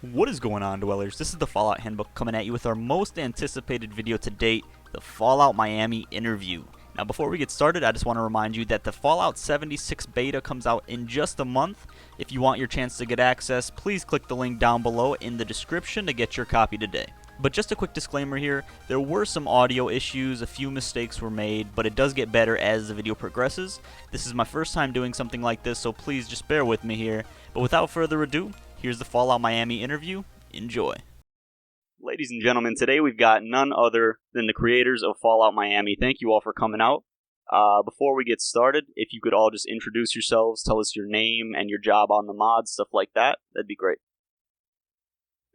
What is going on, Dwellers? This is the Fallout Handbook coming at you with our most anticipated video to date, the Fallout Miami interview. Now, before we get started, I just want to remind you that the Fallout 76 beta comes out in just a month. If you want your chance to get access, please click the link down below in the description to get your copy today. But just a quick disclaimer here, there were some audio issues, a few mistakes were made, but it does get better as the video progresses. This is my first time doing something like this, so please just bear with me here. But without further ado, here's the Fallout Miami interview. Enjoy. Ladies and gentlemen, today we've got none other than the creators of Fallout Miami. Thank you all for coming out. Before we get started, if you could all just introduce yourselves, tell us your name and your job on the mod, stuff like that, that'd be great.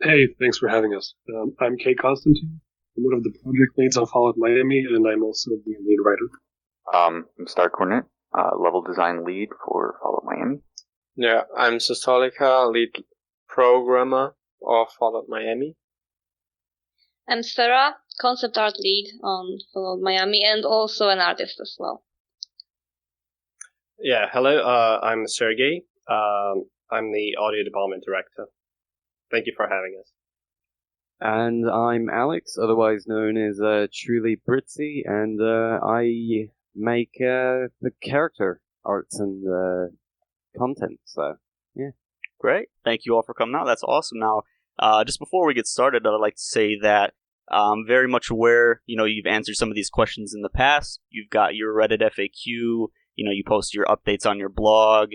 Hey, thanks for having us. I'm Kay Constantine. I'm one of the project leads on Fallout Miami, and I'm also the lead writer. I'm Star Cornet, level design lead for Fallout Miami. Yeah, I'm Systolica, lead programmer of Fallout Miami. I'm Sarah, concept art lead on Fallout Miami, and also an artist as well. Yeah, hello, I'm Sergey. I'm the audio development director. Thank you for having us. And I'm Alex, otherwise known as Truly Britzy, and I make the character arts and content, so yeah. Great. Thank you all for coming out. That's awesome. Now, just before we get started, I'd like to say that I'm very much aware, you've answered some of these questions in the past. You've got your Reddit FAQ, you post your updates on your blog.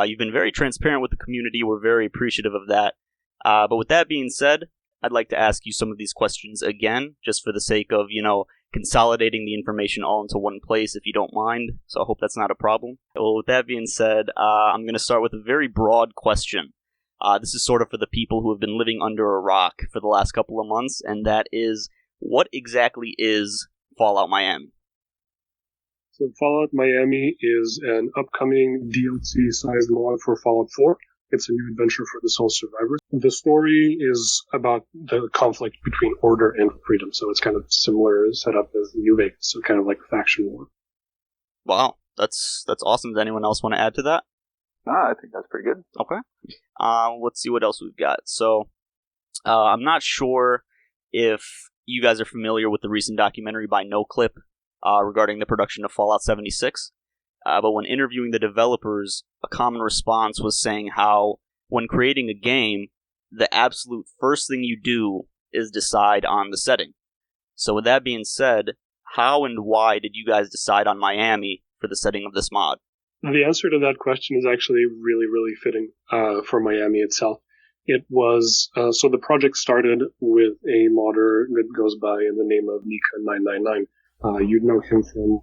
You've been very transparent with the community. We're very appreciative of that. But with that being said, I'd like to ask you some of these questions again, just for the sake of, consolidating the information all into one place, if you don't mind. So I hope that's not a problem. Well, with that being said, I'm going to start with a very broad question. This is sort of for the people who have been living under a rock for the last couple of months, and that is, what exactly is Fallout Miami? So Fallout Miami is an upcoming DLC-sized mod for Fallout 4. It's a new adventure for the Soul Survivors. The story is about the conflict between order and freedom, so it's kind of similar setup as New Vegas, so kind of like a faction war. Wow, that's awesome. Does anyone else want to add to that? I think that's pretty good. Okay. Let's see what else we've got. So, I'm not sure if you guys are familiar with the recent documentary by NoClip regarding the production of Fallout 76. But when interviewing the developers, a common response was saying how, when creating a game, the absolute first thing you do is decide on the setting. So with that being said, how and why did you guys decide on Miami for the setting of this mod? The answer to that question is actually really, really fitting for Miami itself. It was, so the project started with a modder that goes by in the name of Nika999. You'd know him from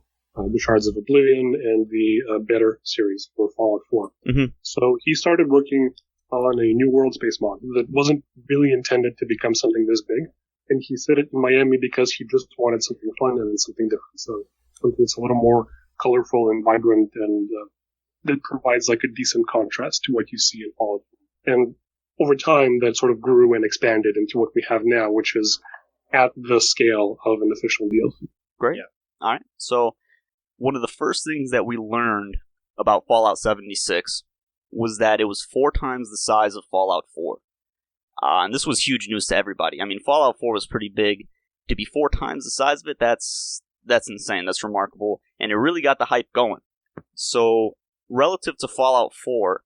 the Shards of Oblivion and the Better series for Fallout 4. Mm-hmm. So he started working on a new world space mod that wasn't really intended to become something this big. And he set it in Miami because he just wanted something fun and something different. So something that's a little more colorful and vibrant and that provides like a decent contrast to what you see in Fallout 4. And over time, that sort of grew and expanded into what we have now, which is at the scale of an official DLC. Great. Yeah. All right. So one of the first things that we learned about Fallout 76 was that it was 4 times the size of Fallout 4. And this was huge news to everybody. I mean, Fallout 4 was pretty big. To be 4 times the size of it, that's insane. That's remarkable. And it really got the hype going. So, relative to Fallout 4,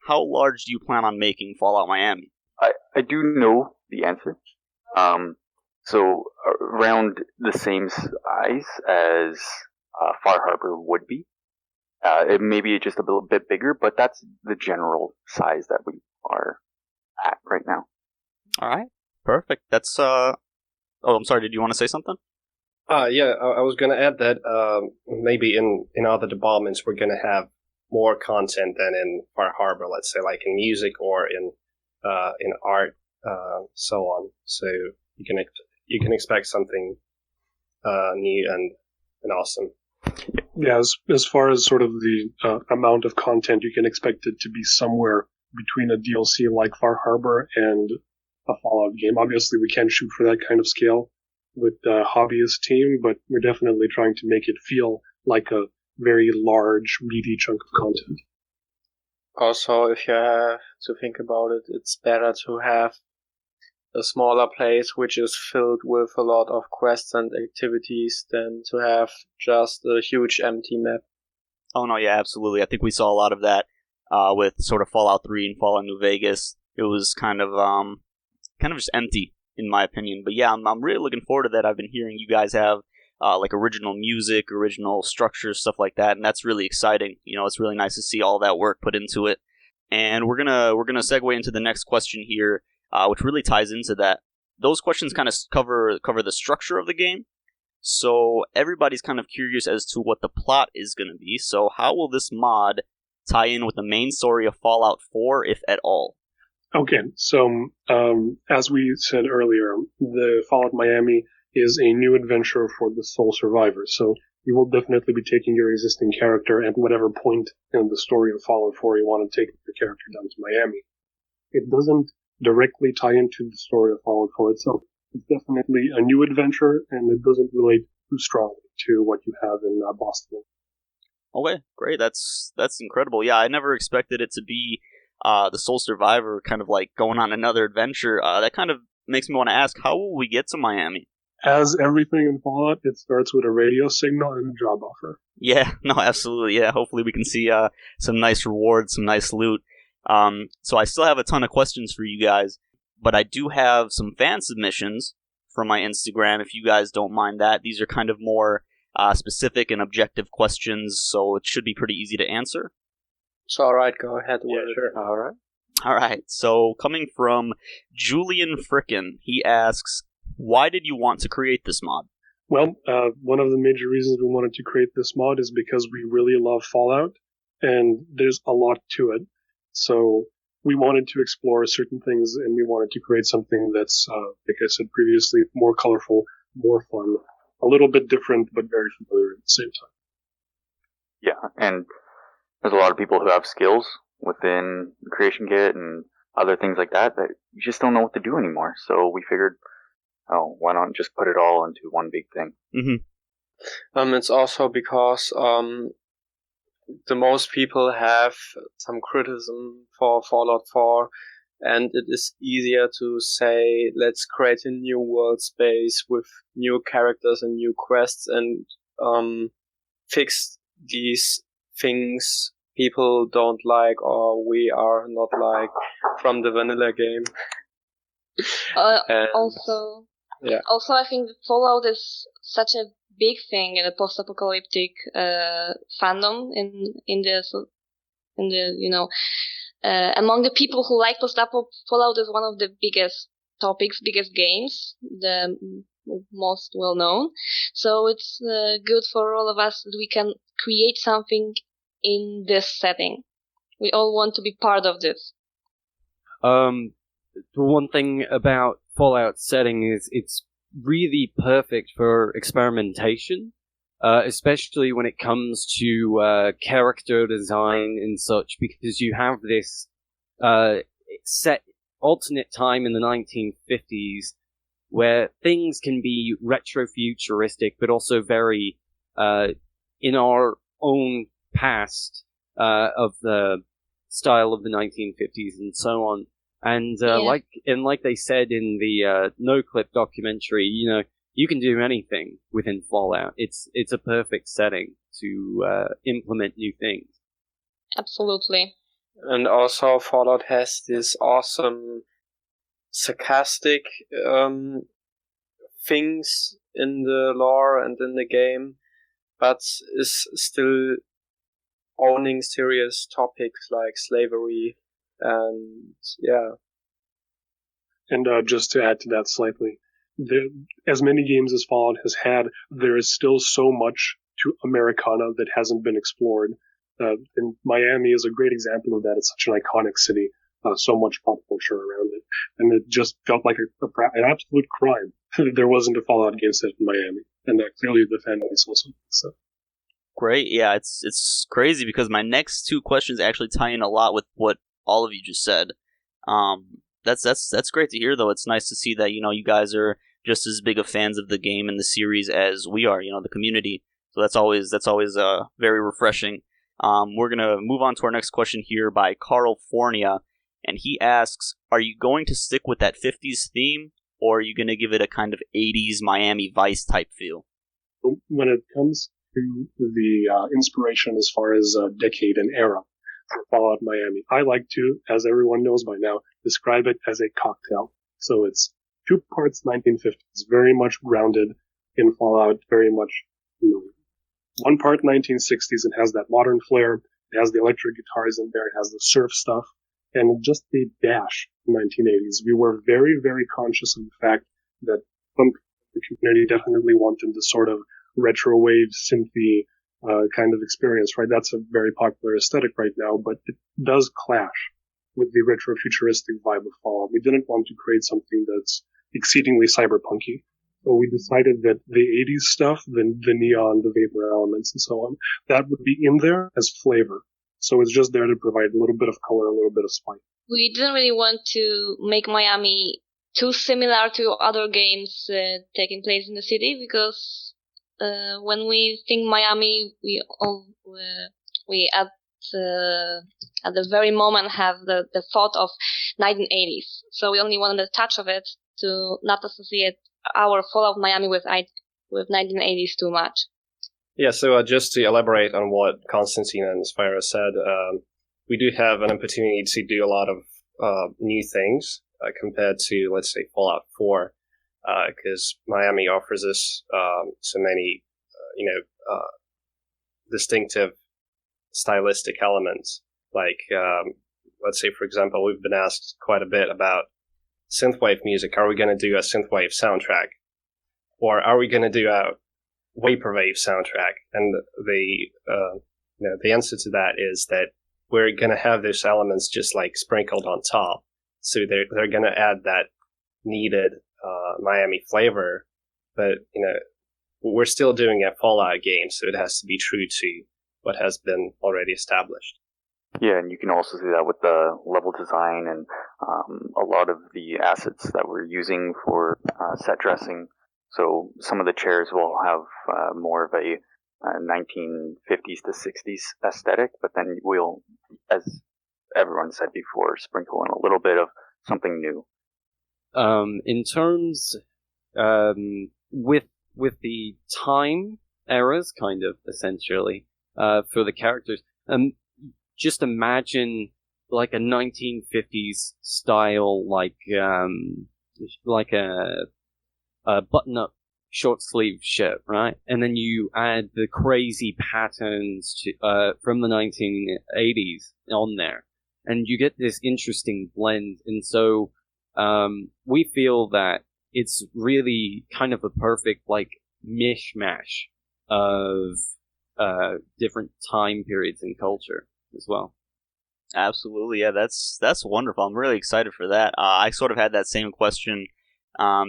how large do you plan on making Fallout Miami? I do know the answer. So around the same size as Far Harbor would be. It may be just a little bit bigger, but that's the general size that we are at right now. All right. Perfect. That's, oh, I'm sorry. Did you want to say something? Yeah, I was going to add that maybe in other departments we're going to have more content than in Far Harbor, let's say, like in music or in art, so on. So you can expect something new and awesome. Yeah, as far as sort of the amount of content, you can expect it to be somewhere between a DLC like Far Harbor and a Fallout game. Obviously, we can't shoot for that kind of scale with the hobbyist team, but we're definitely trying to make it feel like a very large, meaty chunk of content. Also, if you have to think about it, it's better to have a smaller place which is filled with a lot of quests and activities than to have just a huge empty map. Oh no, yeah, absolutely. I think we saw a lot of that with sort of Fallout 3 and Fallout New Vegas. It was kind of just empty, in my opinion. But yeah, I'm really looking forward to that. I've been hearing you guys have like original music, original structures, stuff like that, and that's really exciting. You know, it's really nice to see all that work put into it. And we're gonna segue into the next question here, which really ties into that. Those questions kind of cover the structure of the game. So everybody's kind of curious as to what the plot is going to be. So how will this mod tie in with the main story of Fallout 4, if at all? Okay, so as we said earlier, the Fallout Miami is a new adventure for the sole survivor. So you will definitely be taking your existing character at whatever point in the story of Fallout 4 you want to take your character down to Miami. It doesn't directly tie into the story of Fallout 4 itself. It's definitely a new adventure, and it doesn't relate too strongly to what you have in Boston. Okay, great. That's incredible. Yeah, I never expected it to be the sole survivor kind of like going on another adventure. That kind of makes me want to ask, how will we get to Miami? As everything in Fallout, it starts with a radio signal and a job offer. Yeah, no, absolutely. Yeah, hopefully we can see some nice rewards, some nice loot. So I still have a ton of questions for you guys, but I do have some fan submissions from my Instagram, if you guys don't mind that. These are kind of more specific and objective questions, so it should be pretty easy to answer. It's alright, go ahead with it. Sure. Alright, so coming from Julian Frickin, he asks, why did you want to create this mod? Well, one of the major reasons we wanted to create this mod is because we really love Fallout, and there's a lot to it. So we wanted to explore certain things, and we wanted to create something that's, like I said previously, more colorful, more fun, a little bit different, but very familiar at the same time. Yeah, and there's a lot of people who have skills within the creation kit and other things like that you just don't know what to do anymore. So we figured, why not just put it all into one big thing? Mm-hmm. It's also because the most people have some criticism for Fallout 4, and it is easier to say, let's create a new world space with new characters and new quests, and fix these things people don't like or we are not like from the vanilla game. Also, I think Fallout is such a big thing in the post-apocalyptic fandom in the among the people who like post-apo. Fallout is one of the biggest topics, biggest games, the most well known. So it's good for all of us that we can create something in this setting. We all want to be part of this. The one thing about Fallout setting is it's really perfect for experimentation, especially when it comes to character design and such, because you have this set alternate time in the 1950s where things can be retro-futuristic, but also very in our own past of the style of the 1950s and so on. And like they said in the No-Clip documentary, you can do anything within Fallout. It's a perfect setting to implement new things. Absolutely. And also Fallout has this awesome sarcastic things in the lore and in the game, but is still owning serious topics like slavery and And just to add to that slightly, as many games as Fallout has had, there is still so much to Americana that hasn't been explored. And Miami is a great example of that. It's such an iconic city, so much pop culture around it. And it just felt like an absolute crime that there wasn't a Fallout game set in Miami. And clearly the fan base also thinks so. Great, yeah, it's crazy because my next two questions actually tie in a lot with what all of you just said. That's great to hear, though. It's nice to see that you guys are just as big of fans of the game and the series as we are. The community. So that's always very refreshing. We're gonna move on to our next question here by Carl Fornia, and he asks, are you going to stick with that 50s theme, or are you going to give it a kind of 80s Miami Vice type feel? When it comes to the inspiration as far as decade and era for Fallout Miami, I like to, as everyone knows by now, describe it as a cocktail. So it's 2 parts 1950s, very much grounded in Fallout, very much, 1 part 1960s. It has that modern flair. It has the electric guitars in there. It has the surf stuff, and just a dash 1980s. We were very, very conscious of the fact that the community definitely wanted the sort of retro wave synthy kind of experience, right? That's a very popular aesthetic right now, but it does clash with the retro futuristic vibe of Fallout. We didn't want to create something that's exceedingly cyberpunky. So we decided that the 80s stuff, the neon, the vapor elements, and so on, that would be in there as flavor. So it's just there to provide a little bit of color, a little bit of spice. We didn't really want to make Miami too similar to other games taking place in the city, because when we think Miami, we at the very moment have the thought of 1980s. So we only wanted a touch of it to not associate our Fallout Miami with 1980s too much. Yeah, so just to elaborate on what Konstantin and Spyro said, we do have an opportunity to do a lot of new things compared to, let's say, Fallout 4, because Miami offers us so many, distinctive stylistic elements. Like, let's say, for example, we've been asked quite a bit about synthwave music. Are we going to do a synthwave soundtrack? Or are we going to do a vaporwave soundtrack? And the answer to that is that we're going to have those elements just like sprinkled on top. So they're going to add that needed Miami flavor, but we're still doing a Fallout game, so it has to be true to what has been already established. Yeah, and you can also see that with the level design and a lot of the assets that we're using for set dressing. So some of the chairs will have more of a 1950s to 60s aesthetic, but then we'll, as everyone said before, sprinkle in a little bit of something new. In terms, with the time eras, kind of, essentially, for the characters, just imagine like a 1950s style, like a button-up short sleeve shirt, right? And then you add the crazy patterns from the 1980s on there, and you get this interesting blend. And so we feel that it's really kind of a perfect like mishmash of different time periods in culture as well. Absolutely, yeah, that's wonderful. I'm really excited for that. I sort of had that same question,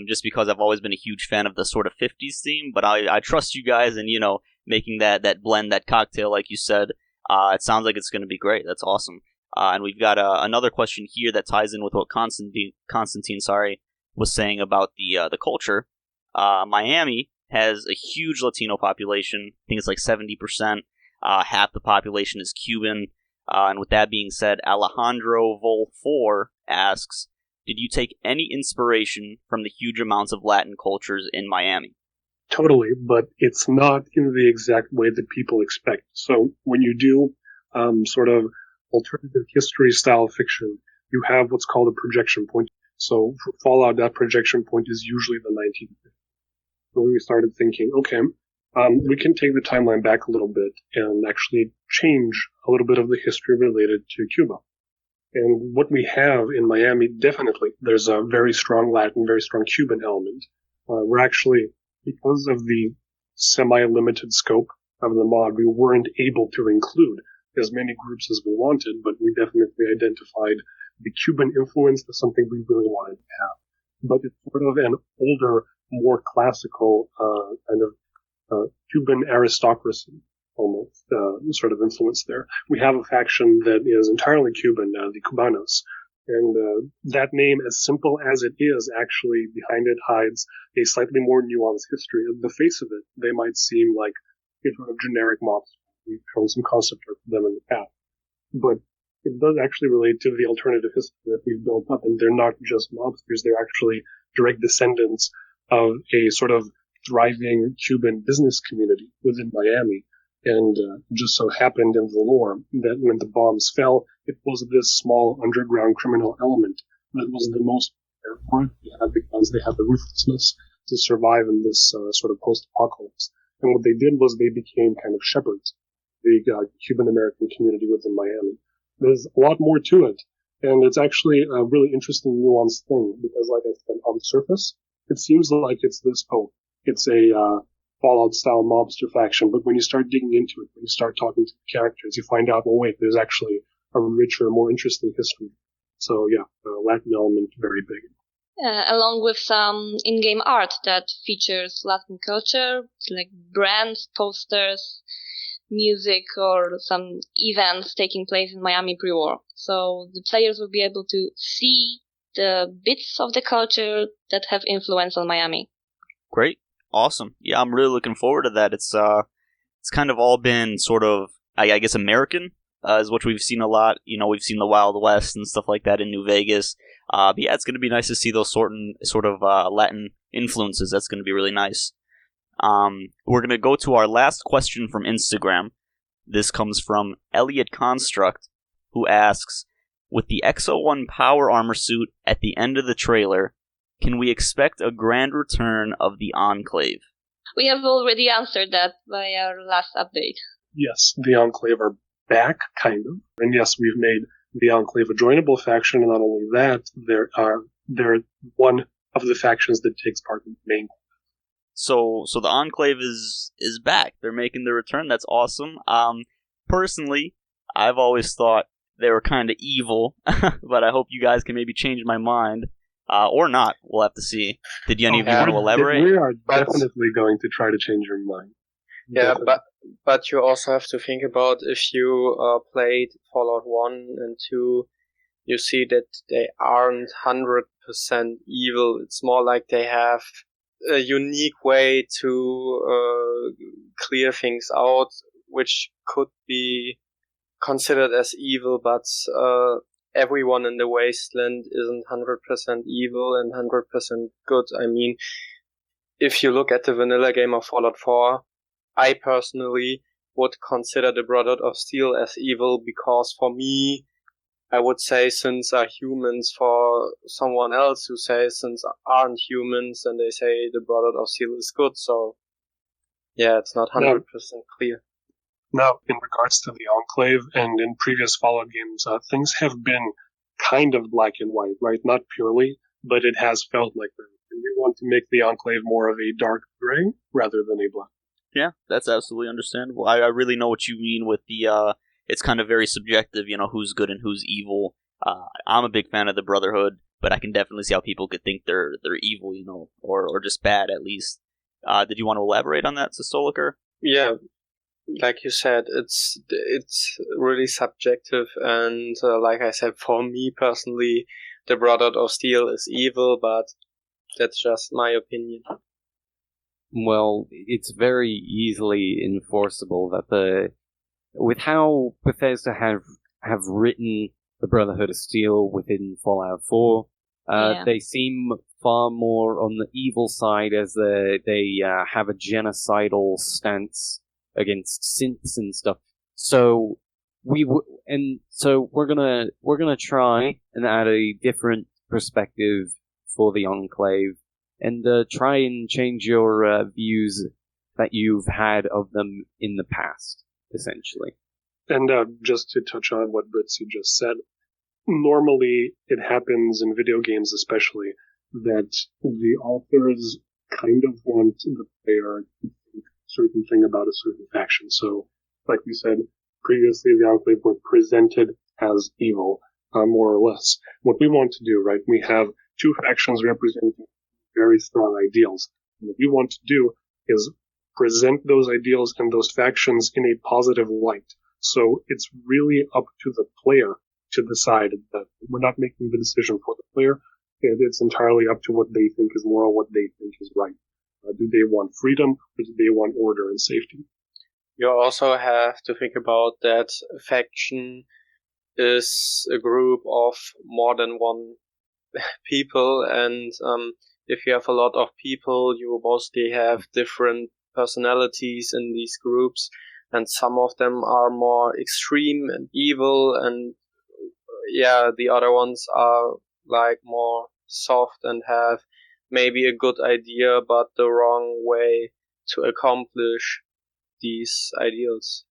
just because I've always been a huge fan of the sort of 50s theme, but I trust you guys in, making that blend, that cocktail, like you said. It sounds like it's going to be great. That's awesome. And we've got another question here that ties in with what Konstantin was saying about the culture. Miami has a huge Latino population. I think it's like 70%. Half the population is Cuban. And with that being said, Alejandro Vol4 asks, did you take any inspiration from the huge amounts of Latin cultures in Miami? Totally, but it's not in the exact way that people expect. So when you do sort of alternative history style fiction, you have what's called a projection point. So for Fallout, that projection point is usually the 1950s. So we started thinking, okay, we can take the timeline back a little bit and actually change a little bit of the history related to Cuba. And what we have in Miami, definitely, there's a very strong Latin, very strong Cuban element. We're actually, because of the semi-limited scope of the mod, we weren't able to include as many groups as we wanted, but we definitely identified the Cuban influence as something we really wanted to have. But it's sort of an older, more classical kind of Cuban aristocracy, almost, sort of influence there. We have a faction that is entirely Cuban, the Cubanos. And that name, as simple as it is, actually behind it hides a slightly more nuanced history. At the face of it, they might seem like a sort of generic mobster. We've shown some concept art for them in the past. But it does actually relate to the alternative history that we've built up, and they're not just mobsters, they're actually direct descendants of a sort of thriving Cuban business community within Miami. And just so happened in the lore that when the bombs fell, it was this small underground criminal element that was the most prepared for it, because they had the ruthlessness to survive in this sort of post-apocalypse. And what they did was they became kind of shepherds, the Cuban-American community within Miami. There's a lot more to it, and it's actually a really interesting, nuanced thing, because like I said, on the surface, it seems like it's this, it's a Fallout-style mobster faction, but when you start digging into it, when you start talking to the characters, you find out, well, wait, there's actually a richer, more interesting history. So yeah, Latin element, very big. Along with some in-game art that features Latin culture, like brands, posters, music, or some events taking place in Miami pre-war. So the players will be able to see the bits of the culture that have influence on Miami. Great. Awesome. Yeah, I'm really looking forward to that. It's kind of all been sort of, I guess, American, is what we've seen a lot. You know, we've seen the Wild West and stuff like that in New Vegas. But yeah, it's going to be nice to see those sort of Latin influences. That's going to be really nice. We're going to go to our last question from Instagram. This comes from Elliot Construct, who asks, with the XO1 power armor suit at the end of the trailer, can we expect a grand return of the Enclave? We have already answered that by our last update. Yes, the Enclave are back, kind of. And yes, we've made the Enclave a joinable faction, and not only that, they're one of the factions that takes part in the main. So the Enclave is back. They're making their return. That's awesome. Personally, I've always thought they were kind of evil, but I hope you guys can maybe change my mind. Or not. We'll have to see. Did any of you want to elaborate? We are definitely going to try to change your mind. Yeah, but you also have to think about, if you played Fallout 1 and 2, you see that they aren't 100% evil. It's more like they have a unique way to clear things out, which could be considered as evil, but everyone in the wasteland isn't 100% evil and 100% good. I mean, if you look at the vanilla game of Fallout 4, I personally would consider the Brotherhood of Steel as evil, because for me, I would say Sins are humans. For someone else who says Sins aren't humans, and they say the Brotherhood of Steel is good. So, yeah, it's not 100% clear. Now, in regards to the Enclave and in previous Fallout games, things have been kind of black and white, right? Not purely, but it has felt like that. And we want to make the Enclave more of a dark gray rather than a black. Yeah, that's absolutely understandable. I really know what you mean with the, it's kind of very subjective, you know, who's good and who's evil. I'm a big fan of the Brotherhood, but I can definitely see how people could think they're evil, you know, or just bad at least. Did you want to elaborate on that, Sistoliker? Yeah, like you said, it's really subjective, and like I said, for me personally, the Brotherhood of Steel is evil, but that's just my opinion. Well, it's very easily enforceable that with how Bethesda have written the Brotherhood of Steel within Fallout 4, they seem far more on the evil side, as they have a genocidal stance against synths and stuff. So we're gonna try and add a different perspective for the Enclave, and try and change your views that you've had of them in the past, essentially. And just to touch on what Britzy just said, normally it happens in video games especially that the authors kind of want the player to think a certain thing about a certain faction. So, like we said previously, the Enclave were presented as evil, more or less. What we want to do, right, we have two factions representing very strong ideals. And what we want to do is present those ideals and those factions in a positive light. So it's really up to the player to decide that we're not making the decision for the player. It's entirely up to what they think is moral, what they think is right. Do they want freedom, or do they want order and safety? You also have to think about that faction is a group of more than one people, and if you have a lot of people, you mostly have different personalities in these groups, and some of them are more extreme and evil, and the other ones are like more soft and have maybe a good idea but the wrong way to accomplish these ideals.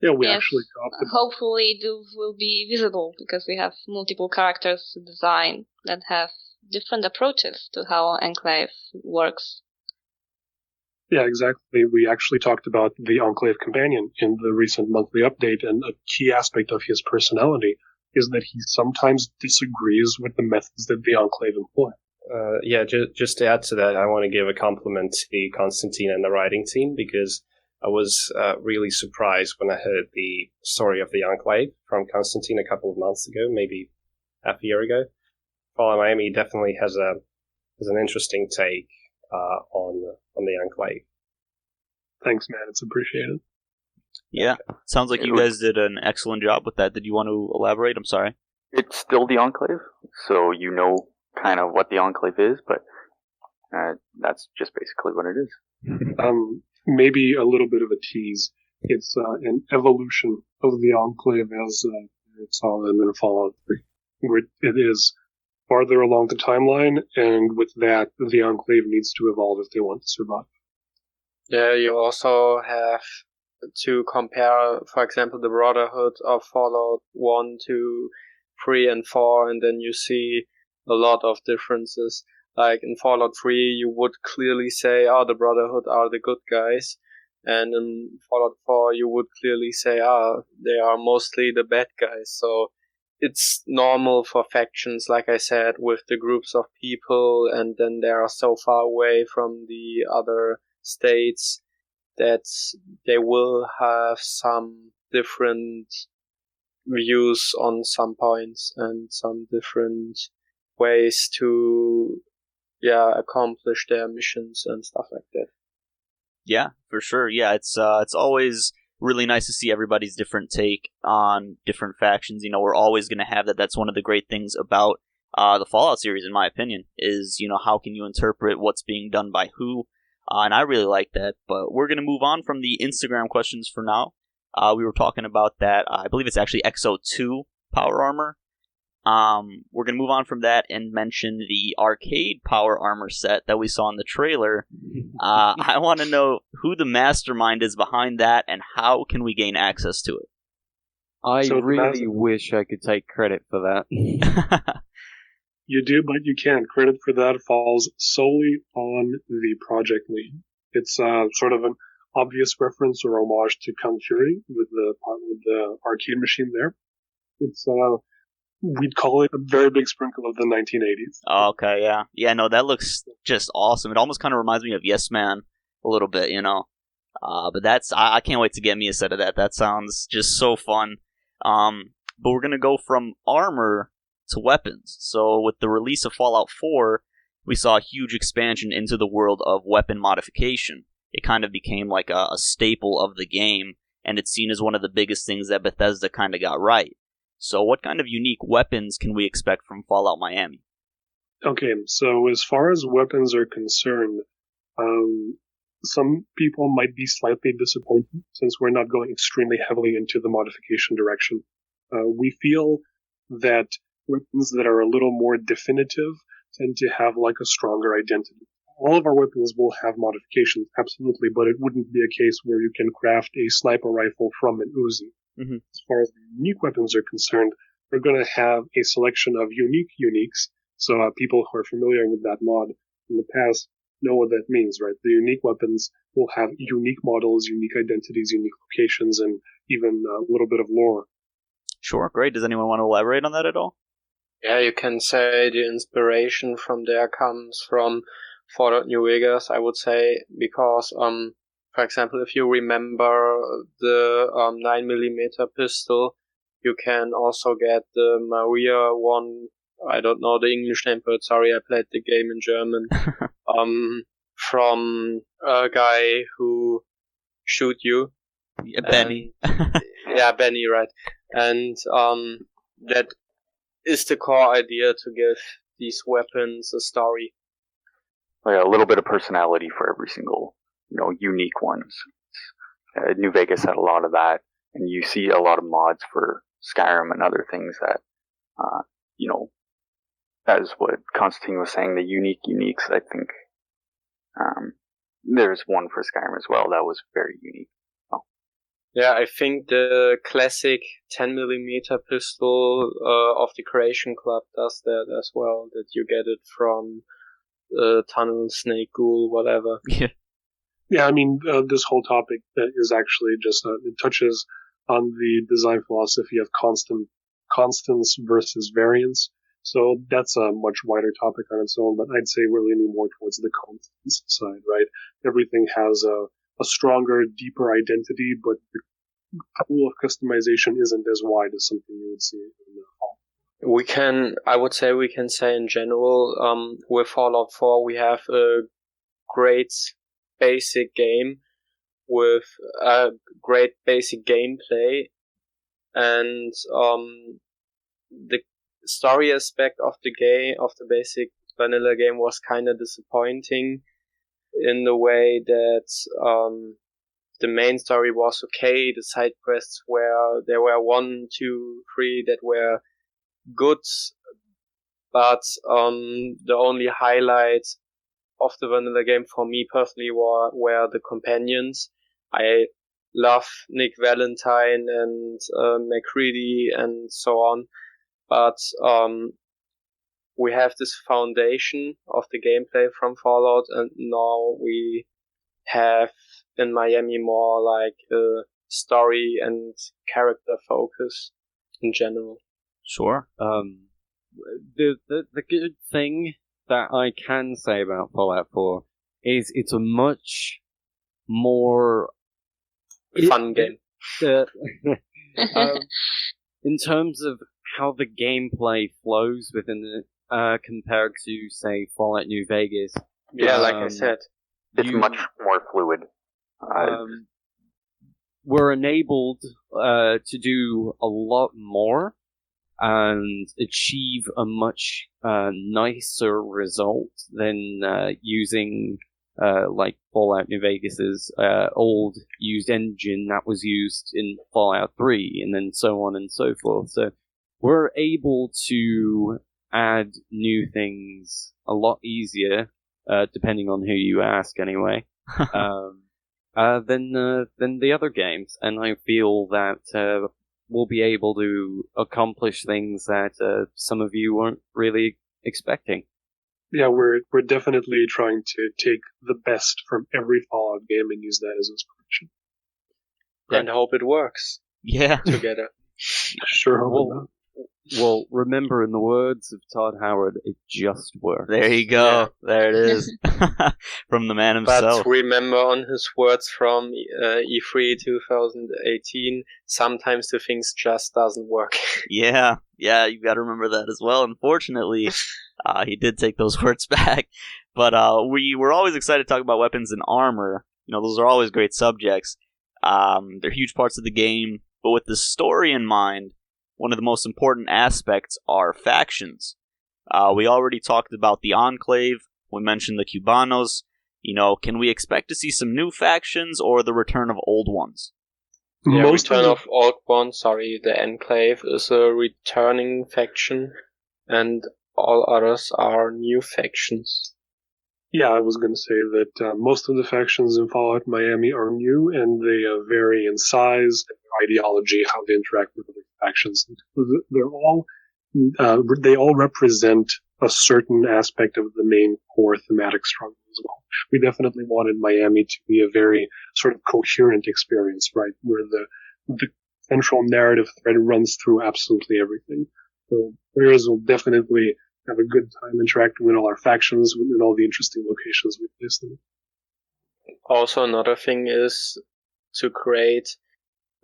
Yeah, we Yes. actually talked about. Hopefully those will be visible because we have multiple characters to design that have different approaches to how Enclave works. Yeah, exactly. We actually talked about the Enclave companion in the recent monthly update, and a key aspect of his personality is that he sometimes disagrees with the methods that the Enclave employ. Just to add to that, I want to give a compliment to Constantine and the writing team, because I was really surprised when I heard the story of the Enclave from Constantine a couple of months ago, maybe half a year ago. Fallout Miami definitely has an interesting take on the Enclave. Thanks, man. It's appreciated. Yeah, sounds like you guys did an excellent job with that. Did you want to elaborate? I'm sorry. It's still the Enclave, so you know kind of what the Enclave is, but that's just basically what it is. Maybe a little bit of a tease. It's an evolution of the Enclave as it's all in Fallout 3, where it is farther along the timeline, and with that, the Enclave needs to evolve if they want to survive. Yeah, you also have to compare, for example, the Brotherhood of Fallout 1, 2, 3, and 4, and then you see a lot of differences. Like in Fallout 3, you would clearly say, the Brotherhood are the good guys. And in Fallout 4, you would clearly say, they are mostly the bad guys. So it's normal for factions, like I said, with the groups of people, and then they are so far away from the other states that they will have some different views on some points and some different ways to accomplish their missions and stuff like that. Yeah, for sure. Yeah, it's always really nice to see everybody's different take on different factions. We're always going to have that. That's one of the great things about the Fallout series, in my opinion, is, how can you interpret what's being done by who? And I really like that. But we're going to move on from the Instagram questions for now. We were talking about that. I believe it's actually XO2 power armor. We're going to move on from that and mention the arcade power armor set that we saw in the trailer. I want to know who the mastermind is behind that and how can we gain access to it. I really wish I could take credit for that. You do, but you can't. Credit for that falls solely on the project lead. It's sort of an obvious reference or homage to Kung Fury with the arcade machine there. It's we'd call it a very big sprinkle of the 1980s. Oh, okay, yeah. Yeah, no, that looks just awesome. It almost kind of reminds me of Yes Man a little bit, But I can't wait to get me a set of that. That sounds just so fun. But we're going to go from armor to weapons. So with the release of Fallout 4, we saw a huge expansion into the world of weapon modification. It kind of became like a staple of the game, and it's seen as one of the biggest things that Bethesda kind of got right. So what kind of unique weapons can we expect from Fallout Miami? Okay, so as far as weapons are concerned, some people might be slightly disappointed since we're not going extremely heavily into the modification direction. We feel that weapons that are a little more definitive tend to have like a stronger identity. All of our weapons will have modifications, absolutely, but it wouldn't be a case where you can craft a sniper rifle from an Uzi. Mm-hmm. As far as the unique weapons are concerned, we're going to have a selection of uniques. So people who are familiar with that mod in the past know what that means, right? The unique weapons will have unique models, unique identities, unique locations, and even a little bit of lore. Sure, great. Does anyone want to elaborate on that at all? Yeah, you can say the inspiration from there comes from Fallout New Vegas, I would say, because, for example, if you remember the 9mm pistol, you can also get the Maria one. I don't know the English name, but sorry, I played the game in German. From a guy who shoot you. Yeah, Benny. Yeah, Benny, right. And that is the core idea, to give these weapons a story. Like a little bit of personality for every single, unique ones. New Vegas had a lot of that, and you see a lot of mods for Skyrim and other things that, as what Constantine was saying, the uniques, I think, there's one for Skyrim as well that was very unique. Yeah, I think the classic 10mm pistol of the Creation Club does that as well, that you get it from Tunnel, Snake, Ghoul, whatever. Yeah, I mean, this whole topic is actually just, it touches on the design philosophy of constants versus variance. So that's a much wider topic on its own, but I'd say we're leaning more towards the constants side, right? Everything has a stronger, deeper identity, but the pool of customization isn't as wide as something you would see in the Fallout. I would say we can say in general, with Fallout 4 we have a great basic game with a great basic gameplay, and the story aspect of the game, of the basic vanilla game, was kind of disappointing in the way that the main story was okay. The side quests there were 1, 2, 3 that were good, but the only highlights of the vanilla game for me personally were the companions. I love Nick Valentine and McCready and so on, but we have this foundation of the gameplay from Fallout, and now we have in Miami more like a story and character focus in general. Sure. The good thing that I can say about Fallout 4 is it's a much more fun game. In terms of how the gameplay flows within it, compared to, say, Fallout New Vegas. Yeah, like I said, it's much more fluid. We're enabled to do a lot more and achieve a much nicer result than using like Fallout New Vegas's old used engine that was used in Fallout 3, and then so on and so forth. So we're able to add new things a lot easier, depending on who you ask anyway, than the other games. And I feel that we'll be able to accomplish things that some of you weren't really expecting. Yeah, we're definitely trying to take the best from every Fallout game and use that as inspiration. And hope it works. Yeah. Together. Sure. Well, remember, in the words of Todd Howard, it just works. There you go. Yeah. There it is. From the man himself. But remember on his words from E3 2018, sometimes the things just doesn't work. Yeah, you gotta remember that as well. Unfortunately, he did take those words back. But we were always excited to talk about weapons and armor. Those are always great subjects. They're huge parts of the game. But with the story in mind, one of the most important aspects are factions. We already talked about the Enclave. We mentioned the Cubanos. Can we expect to see some new factions or the return of old ones? Yeah, return of old ones. Sorry, the Enclave is a returning faction, and all others are new factions. Yeah, I was going to say that most of the factions in Fallout Miami are new, and they vary in size, ideology, how they interact with other factions. They all represent a certain aspect of the main core thematic struggle as well. We definitely wanted Miami to be a very sort of coherent experience, right, where the central narrative thread runs through absolutely everything. So players will definitely have a good time interacting with all our factions and all the interesting locations we place them. Also, another thing is to create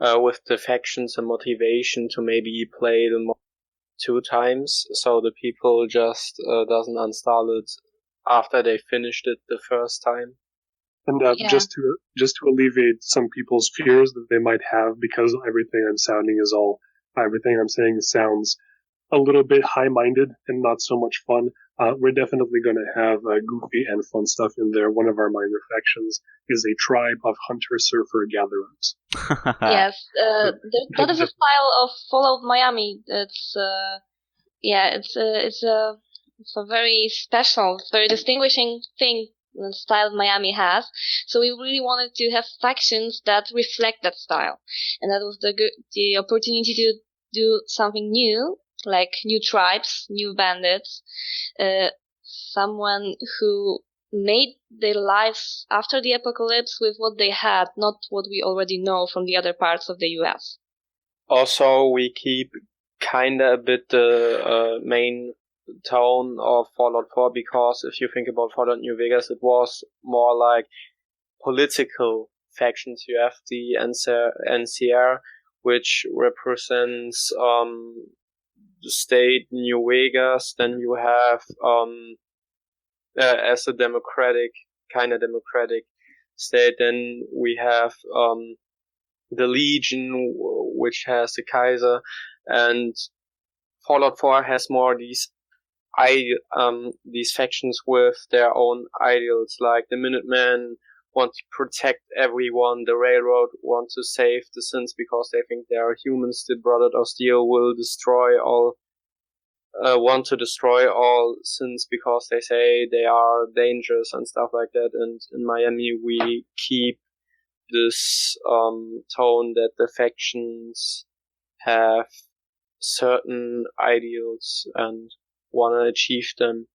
with the factions a motivation to maybe play them 2 times, so the people just doesn't uninstall it after they finished it the first time. And just to alleviate some people's fears that they might have, because everything I'm sounding is all everything I'm saying sounds a little bit high-minded and not so much fun. We're definitely going to have goofy and fun stuff in there. One of our minor factions is a tribe of hunter-surfer-gatherers. Yes, that is a style of Fallout Miami. It's a very special, very distinguishing thing that style Miami has. So we really wanted to have factions that reflect that style, and that was the opportunity to do something new, like new tribes, new bandits, someone who made their lives after the apocalypse with what they had, not what we already know from the other parts of the US. Also, we keep kinda a bit the main tone of Fallout 4, because if you think about Fallout New Vegas, it was more like political factions. You have the NCR, which represents the state New Vegas. Then you have as a democratic state. Then we have the Legion, which has the Kaiser, and Fallout 4 has more these factions with their own ideals, like the Minutemen want to protect everyone, the Railroad want to save the Sins because they think they are humans, the Brotherhood of Steel will want to destroy all Sins because they say they are dangerous and stuff like that. And in Miami we keep this tone that the factions have certain ideals and want to achieve them.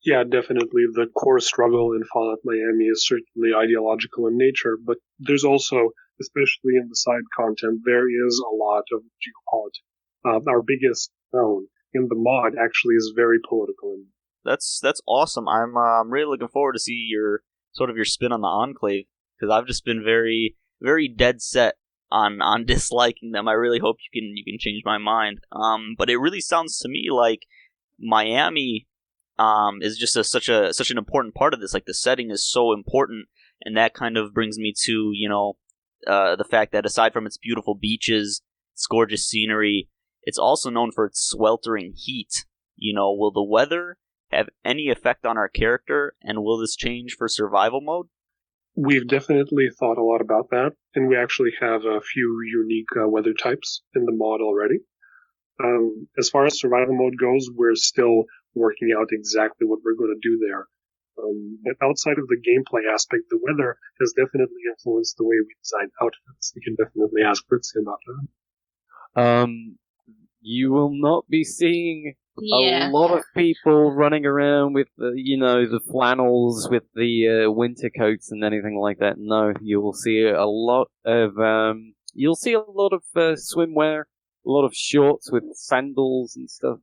Yeah, definitely. The core struggle in Fallout Miami is certainly ideological in nature, but there's also, especially in the side content, there is a lot of geopolitics. Our biggest zone in the mod actually is very political. That's awesome. I'm really looking forward to see your spin on the Enclave, because I've just been very, very dead set on disliking them. I really hope you can change my mind. But it really sounds to me like Miami is just such an important part of this. Like, the setting is so important, and that kind of brings me to the fact that aside from its beautiful beaches, its gorgeous scenery, it's also known for its sweltering heat. Will the weather have any effect on our character, and will this change for survival mode? We've definitely thought a lot about that, and we actually have a few unique weather types in the mod already. As far as survival mode goes, we're still working out exactly what we're going to do there. But outside of the gameplay aspect, the weather has definitely influenced the way we design outfits. You can definitely ask Fritzy about that. You will not be seeing a lot of people running around with the flannels, with the winter coats and anything like that. No, you will see a lot of swimwear, a lot of shorts with sandals and stuff.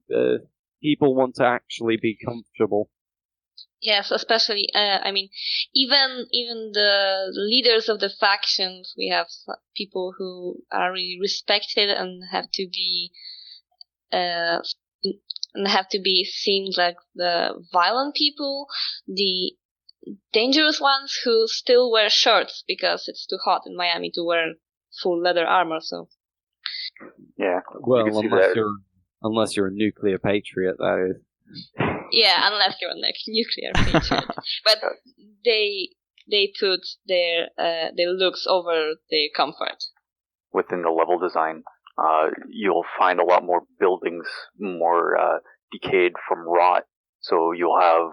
People want to actually be comfortable. Yes, especially, even the leaders of the factions, we have people who are really respected and have to be seen like the violent people, the dangerous ones who still wear shirts because it's too hot in Miami to wear full leather armor. So yeah, well, unless you're a nuclear patriot, that is. Yeah, unless you're a nuclear patriot. But they put their looks over their comfort. Within the level design, you'll find a lot more buildings more decayed from rot. So you'll have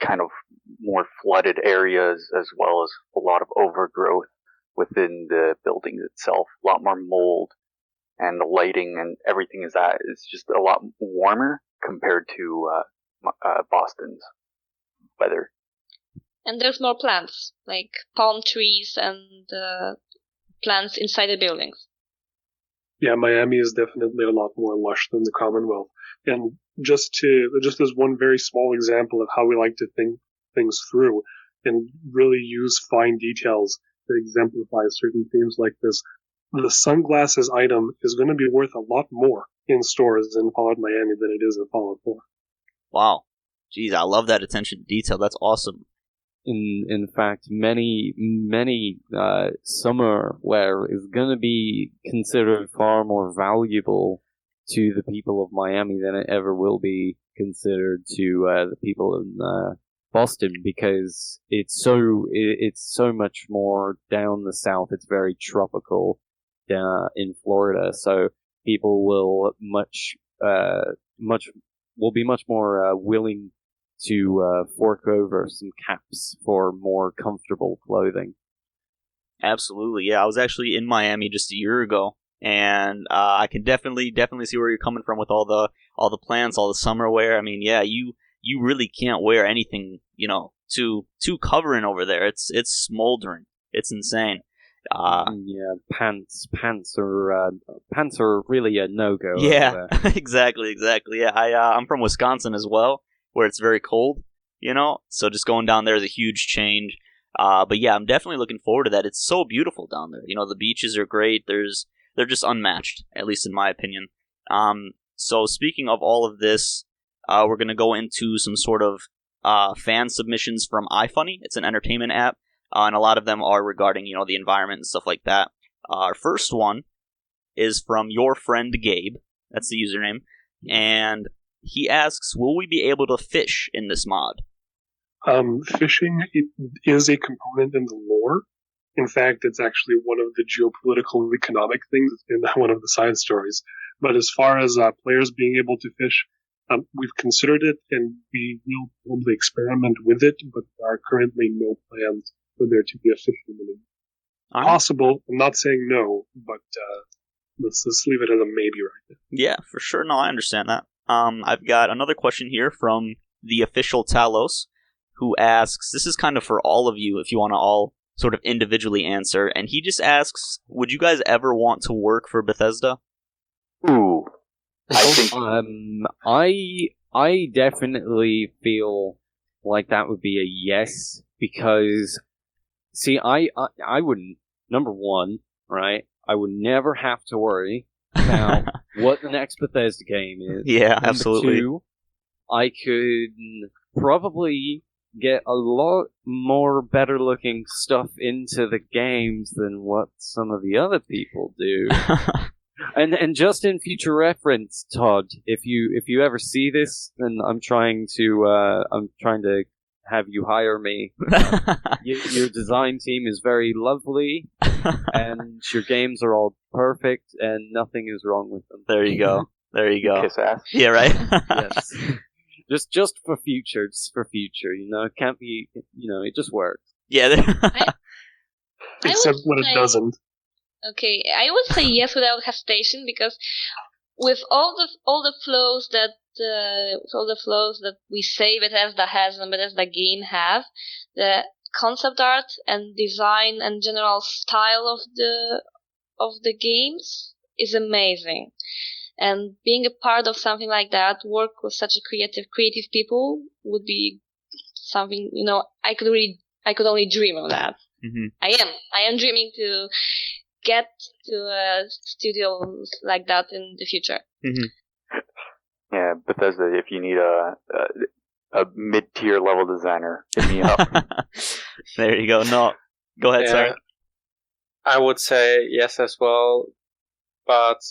kind of more flooded areas, as well as a lot of overgrowth within the buildings itself. A lot more mold, and the lighting and everything is just a lot warmer compared to Boston's weather. And there's more plants, like palm trees and plants inside the buildings. Yeah, Miami is definitely a lot more lush than the Commonwealth. And just as one very small example of how we like to think things through and really use fine details to exemplify certain themes like this, the sunglasses item is going to be worth a lot more in stores in Fallout Miami than it is in Fallout 4. Wow. Jeez, I love that attention to detail. That's awesome. in fact, many summerware is going to be considered far more valuable to the people of Miami than it ever will be considered to the people in Boston, because it's so much more down the south. It's very tropical in Florida, so people will be much more willing to fork over some caps for more comfortable clothing. Absolutely, yeah. I was actually in Miami just a year ago, and I can definitely see where you're coming from with all the plants, all the summer wear. I mean, yeah, you really can't wear anything, too covering over there. It's smoldering. It's insane. Yeah, pants are really a no-go. Yeah, exactly. Yeah, I'm from Wisconsin as well, where it's very cold, so just going down there is a huge change. But yeah, I'm definitely looking forward to that. It's so beautiful down there. The beaches are great. They're just unmatched, at least in my opinion. So speaking of all of this, we're going to go into some sort of fan submissions from iFunny. It's an entertainment app, and a lot of them are regarding, the environment and stuff like that. Our first one is from your friend Gabe. That's the username. And he asks, will we be able to fish in this mod? Fishing is a component in the lore. In fact, it's actually one of the geopolitical economic things in one of the side stories. But as far as players being able to fish, we've considered it, and we will probably experiment with it, but there are currently no plans for there to be a fishing mini. Right. Possible. I'm not saying no, but let's leave it as a maybe right now. Yeah, for sure. No, I understand that. I've got another question here from the official Talos, who asks, this is kind of for all of you, if you want to all sort of individually answer, and he just asks, would you guys ever want to work for Bethesda? Ooh. I think I definitely feel like that would be a yes, because see, I wouldn't, number one, right? I would never have to worry about what the next Bethesda game is. Yeah, Number absolutely. two, I could probably get a lot more better looking stuff into the games than what some of the other people do. And just in future reference, Todd, if you ever see this, then I'm trying to have you hire me. Your design team is very lovely, and your games are all perfect, and nothing is wrong with them. There you go. kiss ass. Yeah, right? Yes. Just for future, it can't be, it just works. Yeah. Except when it doesn't. Okay, I would say yes without hesitation, because with all the flows that we say Bethesda has and Bethesda game have, the concept art and design and general style of the games is amazing. And being a part of something like that, work with such a creative people, would be something, I could only dream of that. Mm-hmm. I am dreaming to get to a studio like that in the future. Mm-hmm. Yeah, Bethesda, if you need a mid-tier level designer, hit me up. There you go. No, go ahead, sorry. I would say yes as well, but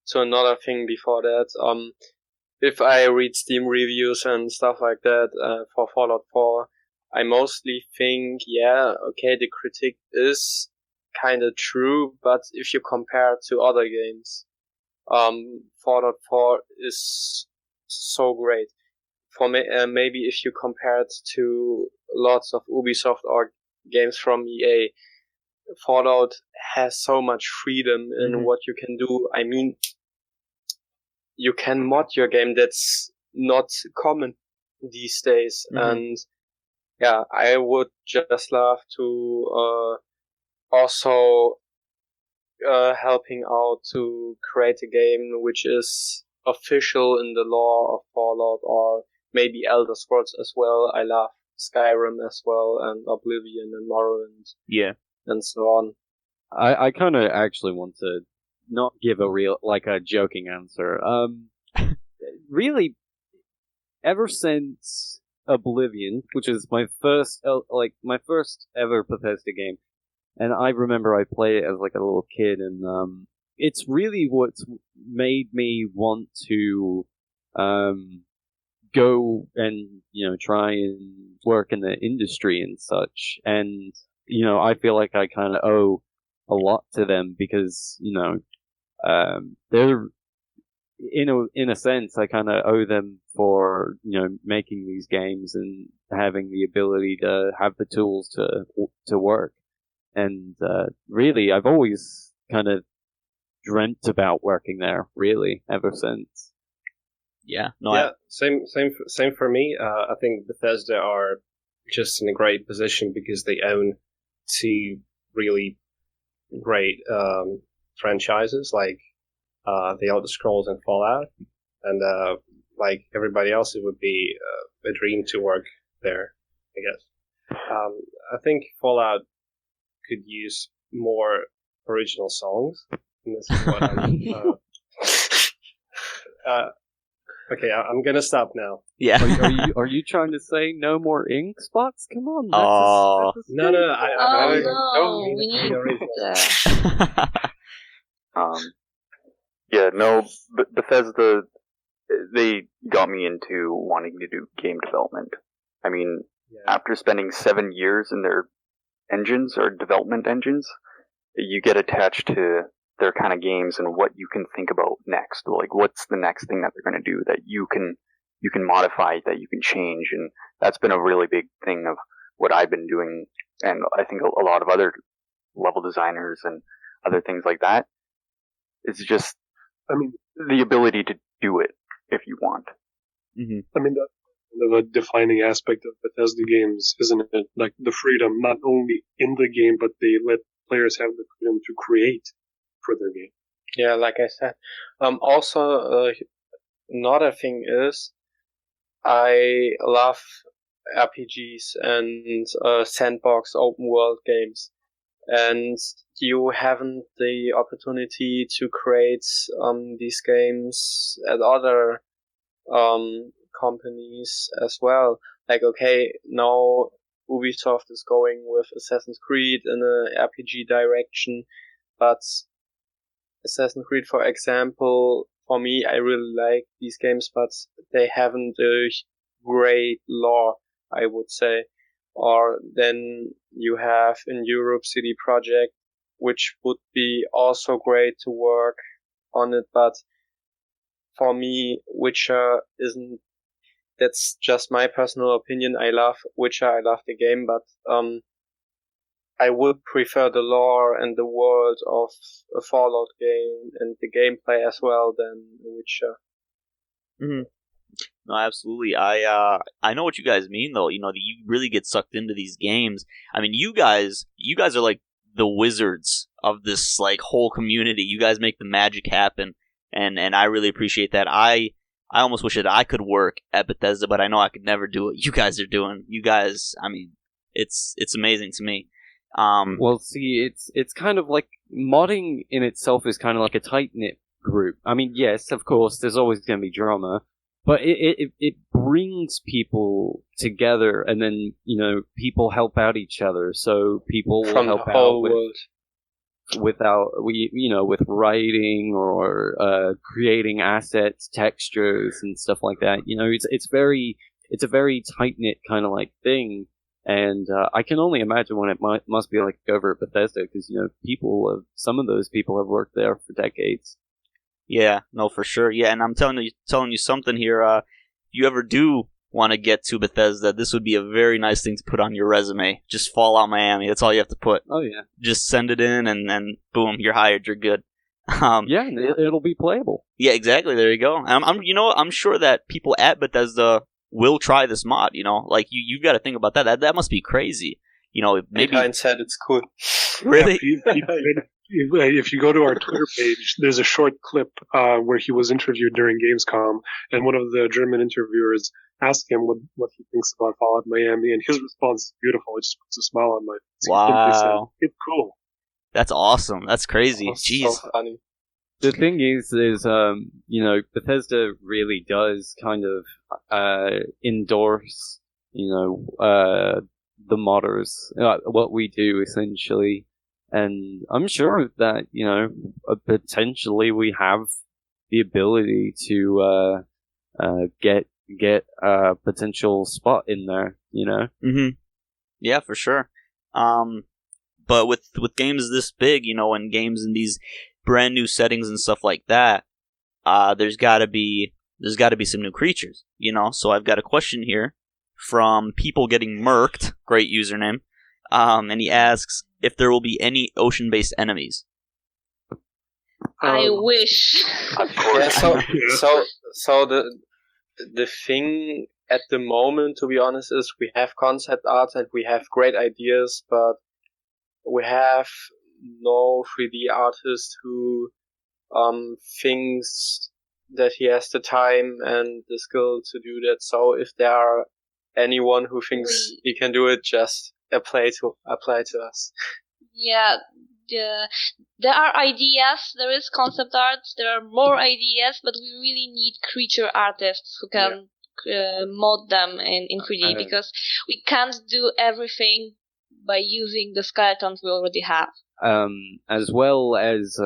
so another thing before that, if I read Steam reviews and stuff like that for Fallout 4, I mostly think, the critique is kind of true, but if you compare to other games, Fallout 4 is so great. For me, maybe if you compare it to lots of Ubisoft or games from EA, Fallout has so much freedom in what you can do. I mean, you can mod your game. That's not common these days. And I would just love to also helping out to create a game which is official in the lore of Fallout, or maybe Elder Scrolls as well. I love Skyrim as well, and Oblivion and Morrowind. Yeah. And so on. I kind of actually want to not give a joking answer. Really, ever since Oblivion, which is my first ever Bethesda game, and I remember I played it as like a little kid, and it's really what's made me want to go and try and work in the industry and such. And I feel like I kind of owe a lot to them because they're in a sense I kind of owe them for making these games and having the ability to have the tools to work. And really, I've always kind of dreamt about working there, really, ever since. Yeah. Same for me. I think Bethesda are just in a great position because they own two really great franchises like The Elder Scrolls and Fallout, and like everybody else, it would be a dream to work there, I guess. I think Fallout could use more original songs, and this is what I'm... okay, I'm gonna stop now. Yeah. Are you trying to say no more ink spots? Come on. No, We need that. Yeah, no, Bethesda, they got me into wanting to do game development. I mean, after spending 7 years in their engines or development engines, you get attached to their kind of games and what you can think about next. Like, what's the next thing that they're going to do that you can modify, that you can change, and that's been a really big thing of what I've been doing, and I think a lot of other level designers and other things like that. It's just, the ability to do it if you want. Mm-hmm. I mean, the defining aspect of Bethesda games, isn't it? Like the freedom, not only in the game, but they let players have the freedom to create for their game. Yeah, like I said. Also, another thing is, I love RPGs and sandbox open world games. And you haven't the opportunity to create these games at other companies as well. Like, okay, now Ubisoft is going with Assassin's Creed in a RPG direction, but Assassin's Creed, for example, for me, I really like these games, but they haven't a great lore, I would say. Or then you have in Europe CD Projekt, which would be also great to work on it, but for me, Witcher isn't. That's just my personal opinion. I love Witcher, I love the game, but I would prefer the lore and the world of a Fallout game and the gameplay as well than Witcher. Mm-hmm. No, absolutely. I know what you guys mean, though. That you really get sucked into these games. I mean, you guys are like the wizards of this like whole community. You guys make the magic happen, and I really appreciate that. I almost wish that I could work at Bethesda, but I know I could never do what you guys are doing. You guys, I mean, it's amazing to me. Well, see, it's kind of like modding in itself is kind of like a tight knit group. I mean, yes, of course, there's always going to be drama. But it brings people together, and then people help out each other. So people will help out with writing or creating assets, textures, and stuff like that. It's a very tight knit kind of like thing, and I can only imagine what it must be like over at Bethesda because some of those people have worked there for decades. Yeah, no, for sure. Yeah, and I'm telling you something here. If you ever do want to get to Bethesda, this would be a very nice thing to put on your resume. Just Fallout Miami. That's all you have to put. Oh yeah. Just send it in, and boom, you're hired. You're good. Yeah, it'll be playable. Yeah, exactly. There you go. I'm sure that people at Bethesda will try this mod. Like you've got to think about that. That must be crazy. Maybe Behind said it's cool. Really. If you go to our Twitter page, there's a short clip where he was interviewed during Gamescom, and one of the German interviewers asked him what he thinks about Fallout Miami, and his response is beautiful. It just puts a smile on my face. Wow. It's cool. That's awesome. That's crazy. Jeez. So funny. The thing is, Bethesda really does kind of endorse the modders, what we do essentially. And I'm sure that, potentially we have the ability to get a potential spot in there, Mm-hmm. Yeah, for sure. But with games this big, and games in these brand new settings and stuff like that, there's got to be some new creatures, So I've got a question here from People Getting Murked, great username, and he asks if there will be any ocean-based enemies. I wish. Yeah, so the thing at the moment, to be honest, is we have concept art and we have great ideas, but we have no 3D artist who thinks that he has the time and the skill to do that. So if there are anyone who thinks he can do it, just apply to us. Yeah, there are ideas, there is concept art, there are more ideas, but we really need creature artists who can mod them in 3D, because we can't do everything by using the skeletons we already have. As well as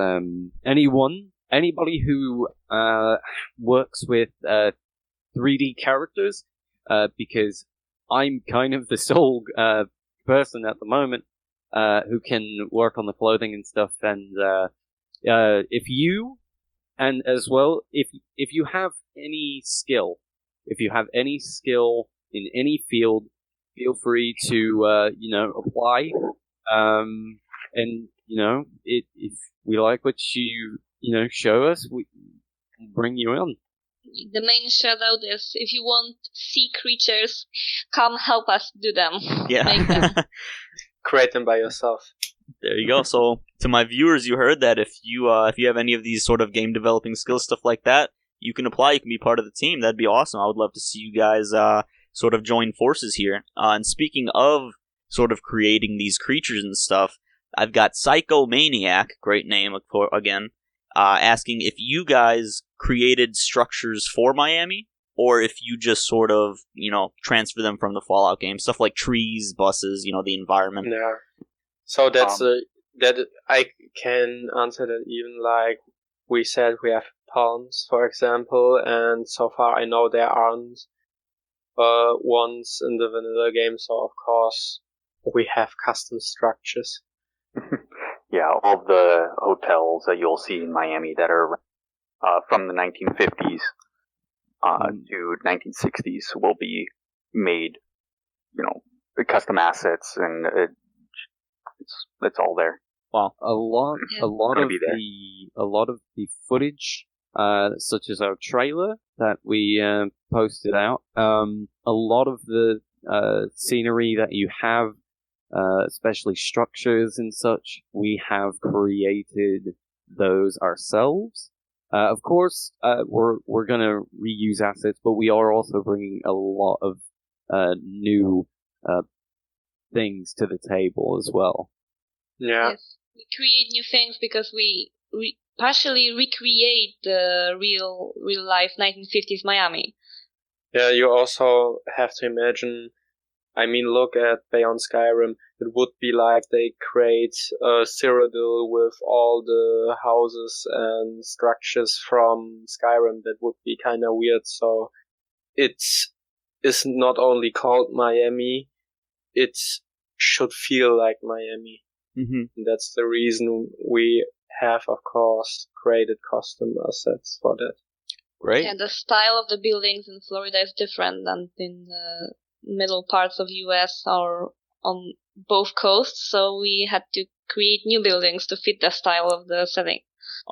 anybody who works with 3D characters, because I'm kind of the sole person at the moment who can work on the clothing and stuff. And if you have any skill, in any field, feel free to apply. And if we like what you show us, we bring you in. The main shout out is, if you want sea creatures, come help us do them. Yeah. Make them. Create them by yourself. There you go. So to my viewers, you heard that. If you have any of these sort of game developing skills, stuff like that, you can apply. You can be part of the team. That'd be awesome. I would love to see you guys sort of join forces here. And speaking of sort of creating these creatures and stuff, I've got Psychomaniac, great name again, asking if you guys created structures for Miami, or if you just sort of, transfer them from the Fallout game. Stuff like trees, buses, the environment. Yeah. So that's that I can answer that. Even like we said, we have ponds, for example, and so far I know there aren't ones in the vanilla game. So of course we have custom structures. Yeah, all the hotels that you'll see in Miami that are from the 1950s to 1960s will be made, custom assets, and it's all there. Wow, a lot of the footage, such as our trailer that we posted out, a lot of the scenery that you have, especially structures and such, we have created those ourselves. Of course, we're gonna reuse assets, but we are also bringing a lot of new things to the table as well. Yeah. Yes. We create new things because we partially recreate the real life 1950s Miami. Yeah, you also have to imagine. I mean, look at Beyond Skyrim. It would be like they create a Cyrodiil with all the houses and structures from Skyrim. That would be kind of weird. So it is not only called Miami, it should feel like Miami. Mm-hmm. That's the reason we have, of course, created custom assets for that. Great. Yeah, the style of the buildings in Florida is different than in the middle parts of US or on both coasts, so we had to create new buildings to fit the style of the setting.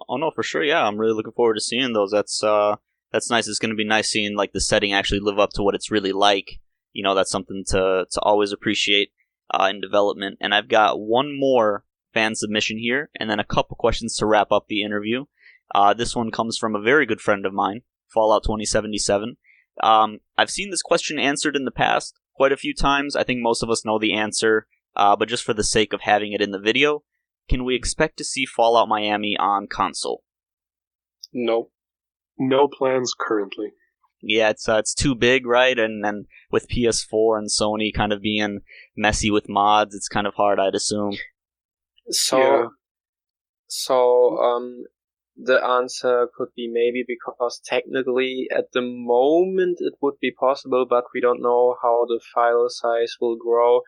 Oh no, for sure. Yeah, I'm really looking forward to seeing those. That's nice. It's going to be nice seeing like the setting actually live up to what it's really like. That's something to always appreciate in development. And I've got one more fan submission here, and then a couple questions to wrap up the interview. This one comes from a very good friend of mine, Fallout 2077. I've seen this question answered in the past quite a few times. I think most of us know the answer, but just for the sake of having it in the video, can we expect to see Fallout Miami on console? No plans currently. Yeah, it's too big, right? And then with PS4 and Sony kind of being messy with mods, it's kind of hard, I'd assume. So, the answer could be maybe because technically at the moment it would be possible, but we don't know how the file size will grow,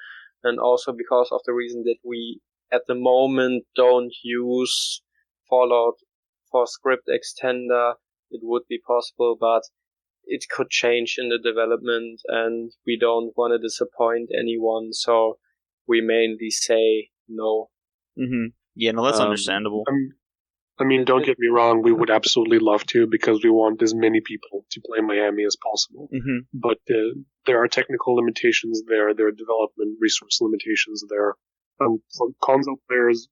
and also because of the reason that we at the moment don't use Fallout for script extender. It would be possible, but it could change in the development, and we don't want to disappoint anyone, so we mainly say no. Mm-hmm. Yeah, no, that's understandable. I mean, don't get me wrong, we would absolutely love to because we want as many people to play Miami as possible. Mm-hmm. But there are technical limitations there are development resource limitations there. For console players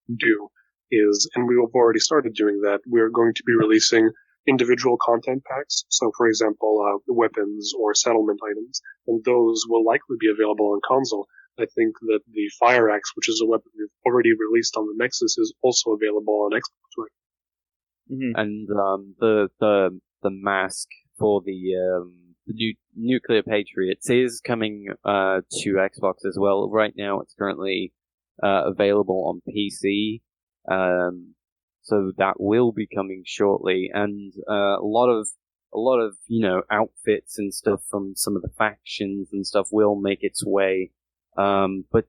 and we have already started doing that, we're going to be releasing individual content packs. So, for example, weapons or settlement items, and those will likely be available on console. I think that the Fire Axe, which is a weapon we've already released on the Nexus, is also available on Xbox right Mm-hmm. And the mask for the new Nuclear Patriots is coming to Xbox as well. Right now, it's currently available on PC, so that will be coming shortly. And a lot of outfits and stuff from some of the factions and stuff will make its way. But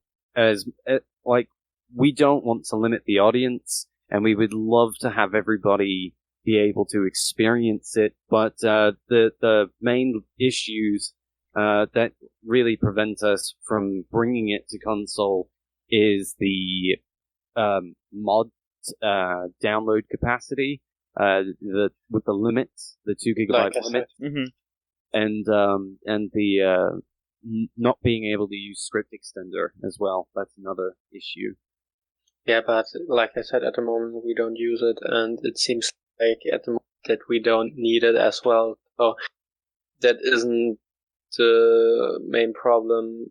we don't want to limit the audience, and we would love to have everybody be able to experience it. But the main issues that really prevent us from bringing it to console is the mod download capacity, with the limit, the 2 gigabyte limit, and the not being able to use script extender as well. That's another issue. Yeah, but like I said, at the moment we don't use it, and it seems like at the moment that we don't need it as well. So that isn't the main problem.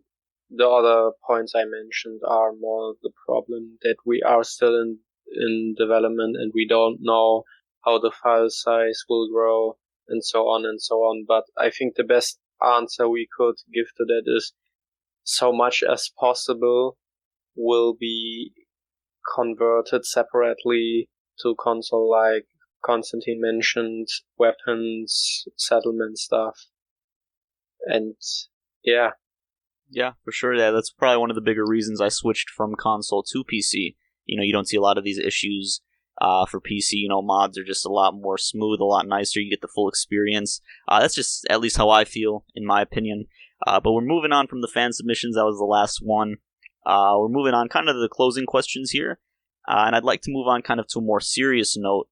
The other points I mentioned are more the problem that we are still in development, and we don't know how the file size will grow, and so on and so on. But I think the best answer we could give to that is so much as possible will be converted separately to console, like Konstantin mentioned, weapons, settlement stuff. And yeah. Yeah, for sure. Yeah, that's probably one of the bigger reasons I switched from console to PC. You don't see a lot of these issues for PC. Mods are just a lot more smooth, a lot nicer. You get the full experience. That's just at least how I feel, in my opinion. But we're moving on from the fan submissions. That was the last one. We're moving on kind of to the closing questions here. And I'd like to move on kind of to a more serious note.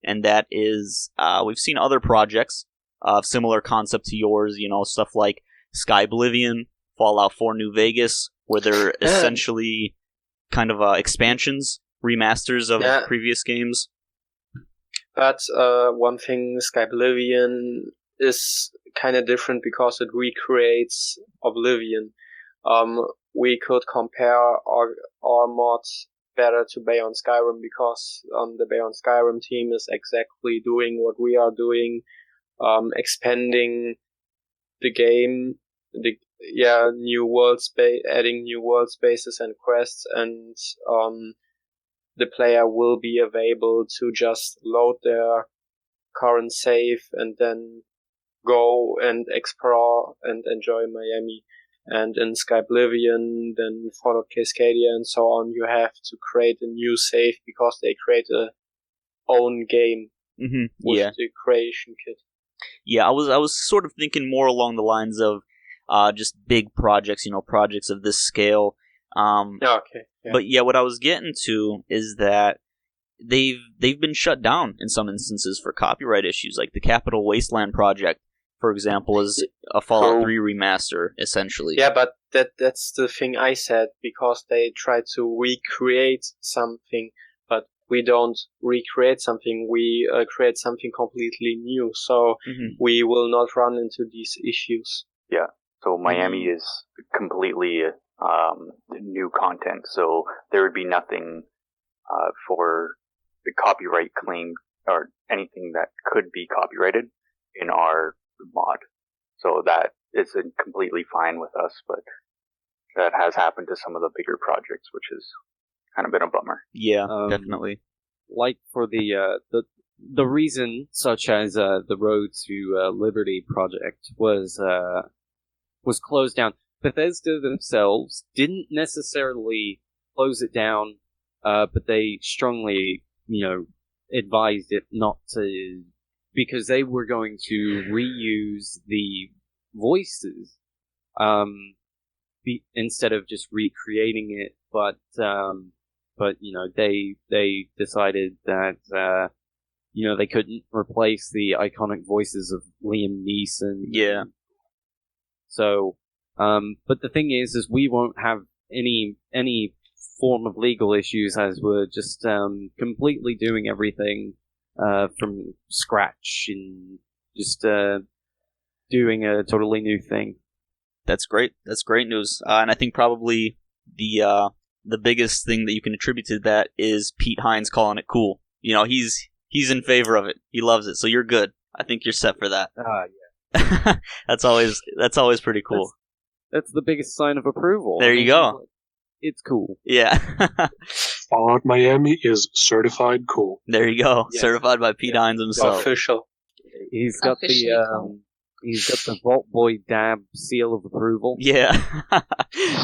And that is, we've seen other projects of similar concept to yours, stuff like Sky Oblivion, Fallout 4 New Vegas, where they're essentially kind of expansions, remasters of previous games. But one thing, Sky Oblivion is kind of different because it recreates Oblivion. We could compare our mods better to Beyond Skyrim because the Beyond Skyrim team is exactly doing what we are doing, expanding the game, new world space, adding new world spaces and quests, and the player will be able to just load their current save and then go and explore and enjoy Miami. And in Sky Oblivion, then Fallout Cascadia and so on, you have to create a new save because they create a own game with the creation kit. Yeah, I was sort of thinking more along the lines of just big projects, projects of this scale. Okay. Yeah. But yeah, what I was getting to is that they've been shut down in some instances for copyright issues, like the Capital Wasteland project, for example, is a Fallout 3 remaster, essentially. Yeah, but that's the thing I said, because they try to recreate something, but we don't recreate something, we create something completely new, so we will not run into these issues. Yeah, so Miami is completely new content, so there would be nothing for the copyright claim or anything that could be copyrighted in our mod. So that isn't completely fine with us, but that has happened to some of the bigger projects, which has kind of been a bummer. Yeah, definitely. Like for the reason, such as the Road to Liberty project was closed down. Bethesda themselves didn't necessarily close it down, but they strongly, advised it not to, because they were going to reuse the voices, instead of just recreating it. But they decided that they couldn't replace the iconic voices of Liam Neeson. Yeah. So, but the thing is we won't have any form of legal issues, as we're just completely doing everything from scratch and just doing a totally new thing. That's great. That's great news. And I think probably the biggest thing that you can attribute to that is Pete Hines calling it cool. He's in favor of it. He loves it. So you're good. I think you're set for that. Yeah. That's always pretty cool. That's the biggest sign of approval. There you go. It's cool. Yeah. Fallout Miami is certified cool. There you go. Yes. Certified by Pete Hines himself. Official. He's got he's got the Vault Boy Dab seal of approval. Yeah.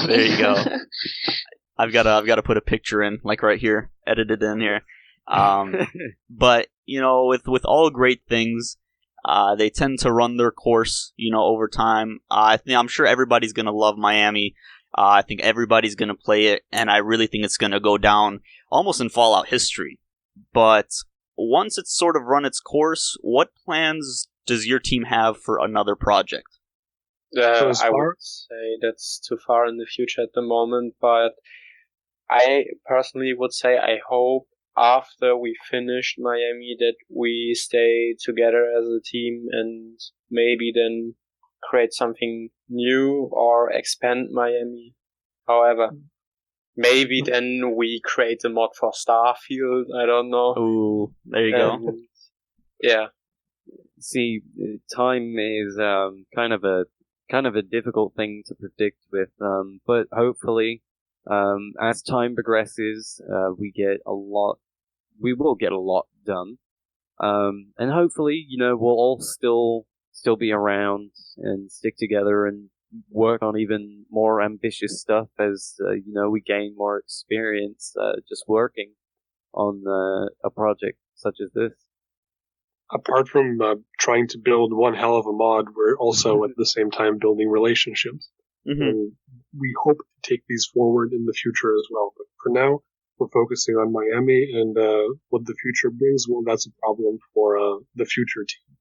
There you go. I've got to put a picture in, like right here, edited in here. But with all great things, they tend to run their course, over time. I'm sure everybody's gonna love Miami. I think everybody's gonna play it, and I really think it's gonna go down almost in Fallout history. But once it's sort of run its course, what plans does your team have for another project? I would say that's too far in the future at the moment, but I personally would say I hope after we finished Miami that we stay together as a team and maybe then create something new or expand Miami. However, maybe then we create a mod for Starfield. I don't know. Ooh, there you go. Yeah. See, time is kind of a difficult thing to predict with, but hopefully, as time progresses, we will get a lot done, and hopefully, we'll all still be around and stick together and work on even more ambitious stuff as we gain more experience just working on a project such as this. Apart from trying to build one hell of a mod, we're also at the same time building relationships. Mm-hmm. And we hope to take these forward in the future as well. But for now, we're focusing on Miami, and what the future brings, well, that's a problem for the future team.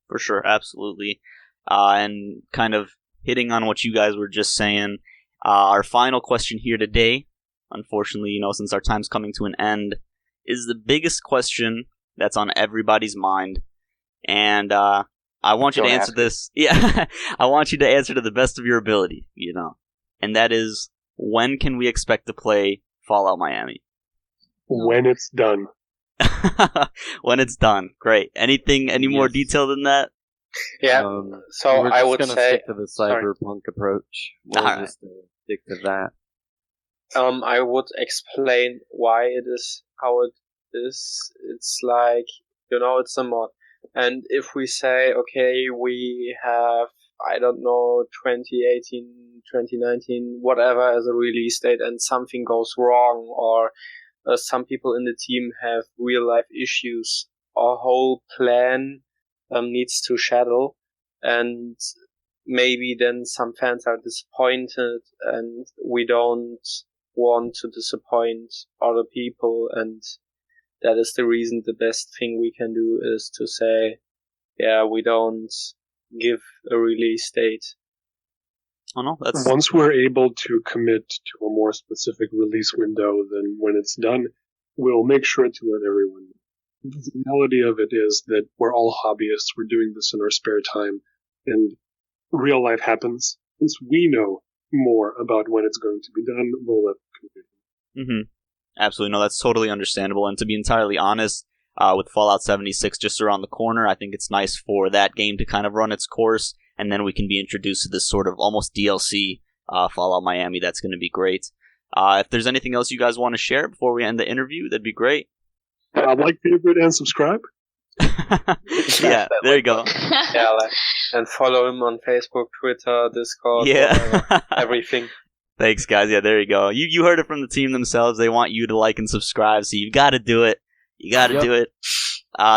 For sure, absolutely. And kind of hitting on what you guys were just saying, our final question here today, unfortunately, since our time's coming to an end, is the biggest question that's on everybody's mind. And I want you to answer this. Yeah, I want you to answer to the best of your ability, And that is, when can we expect to play Fallout Miami? When it's done. When it's done. Great. Any more detail than that? Yeah. So we're I would just gonna say stick to the cyberpunk approach. We'll Alright. just stick to that. I would explain why it is how it is. It's like, it's a mod. And if we say, okay, we have, I don't know, 2018, 2019, whatever as a release date, and something goes wrong, or some people in the team have real life issues, our whole plan needs to shadow, and maybe then some fans are disappointed, and we don't want to disappoint other people, and that is the reason the best thing we can do is to say, yeah, we don't give a release date. Oh no, that's Once we're able to commit to a more specific release window, then when it's done, we'll make sure to let everyone know. The reality of it is that we're all hobbyists. We're doing this in our spare time, and real life happens. Once we know more about when it's going to be done, we'll let the community. Absolutely. No, that's totally understandable. And to be entirely honest, with Fallout 76 just around the corner. I think it's nice for that game to kind of run its course, and then we can be introduced to this sort of almost DLC Fallout Miami. That's going to be great. If there's anything else you guys want to share before we end the interview, that'd be great. Like, favorite, and subscribe. Yeah, there you go. Yeah, and follow him on Facebook, Twitter, Discord, whatever, everything. Thanks, guys. Yeah, there you go. You heard it from the team themselves. They want you to like and subscribe, so you got to do it. You got to do it.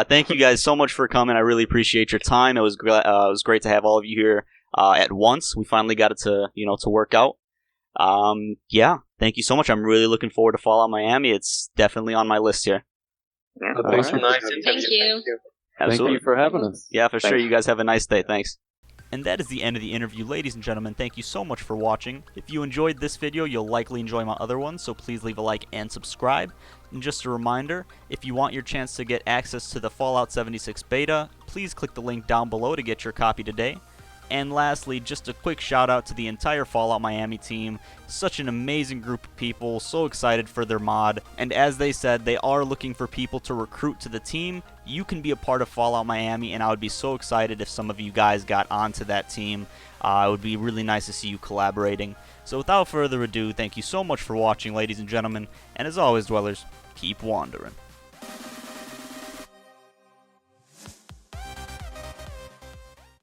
Thank you guys so much for coming. I really appreciate your time. It was great to have all of you here at once. We finally got it to work out. Yeah, thank you so much. I'm really looking forward to Fallout Miami. It's definitely on my list here. Yeah, Thanks for Thank you. Absolutely. Thank you for having us. Yeah, for sure. Thanks. You guys have a nice day. Thanks. And that is the end of the interview. Ladies and gentlemen, thank you so much for watching. If you enjoyed this video, you'll likely enjoy my other ones, so please leave a like and subscribe. And just a reminder, if you want your chance to get access to the Fallout 76 beta, please click the link down below to get your copy today. And lastly, just a quick shout out to the entire Fallout Miami team. Such an amazing group of people, so excited for their mod. And as they said, they are looking for people to recruit to the team. You can be a part of Fallout Miami, and I would be so excited if some of you guys got onto that team. It would be really nice to see you collaborating. So without further ado, thank you so much for watching, ladies and gentlemen. And as always, Dwellers, keep wandering.